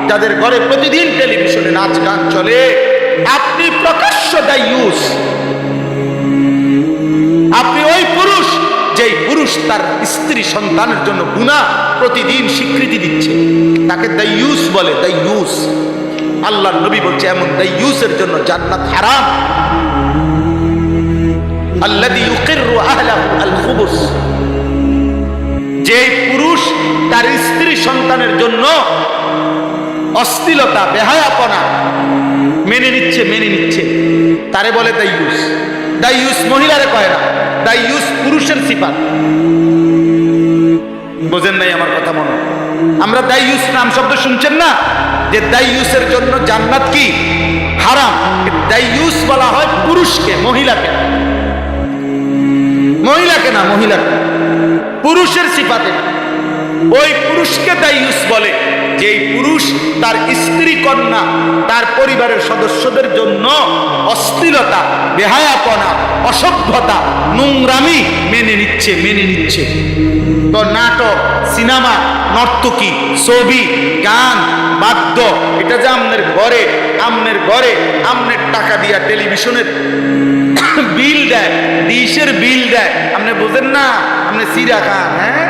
যাদের ঘরে প্রতিদিন টেলিভিশনে নাচ গান চলে, আপনি প্রকাশ্য দায়ুস। আপনি ওই পুরুষ, যেই পুরুষ তার স্ত্রী সন্তানের জন্য গুনাহ প্রতিদিন স্বীকৃতি দিচ্ছে, তাকে দায়ুস বলে। দায়ুস, আল্লাহর নবী বলছে এমন দায়ুসের জন্য জান্নাত হারাম। আল্লাযী ইউকিররু আহলাহু আল খুবুস, যে পুরুষ তার স্ত্রী সন্তানের জন্য অশ্লীলতা বেহায়াপনা মেনে নিচ্ছে, তারে বলে দায়ুস। দায়ুস মহিলারে কয় না, দায়ুস পুরুষের সিফাত। বোঝেন নাই আমার কথা মনে? আমরা দায়ুস নাম শব্দ শুনছেন না, যে দায়ুসের জন্য জান্নাত কি হারাম। দায়ুস বলা হয় পুরুষকে, মহিলাকে না, মহিলাকে, পুরুষের সিফাতে। ওই পুরুষকে দায়ুস বলে যেই পুরুষ তার স্ত্রী কন্যা তার পরিবারের সদস্যদের জন্য অশ্লীলতা বেহায়াপনা অসভ্যতা নোংরামি মেনে নিচ্ছে। তো নাটক সিনেমা নর্তকী ছবি গান বাদ্য, এটা যে আমনের ঘরে আমনের টাকা দিয়া টেলিভিশনের বিল দেয়, ডিশের বিল দেয়, আপনি বোঝেন না, আপনি সিরা খান। হ্যাঁ,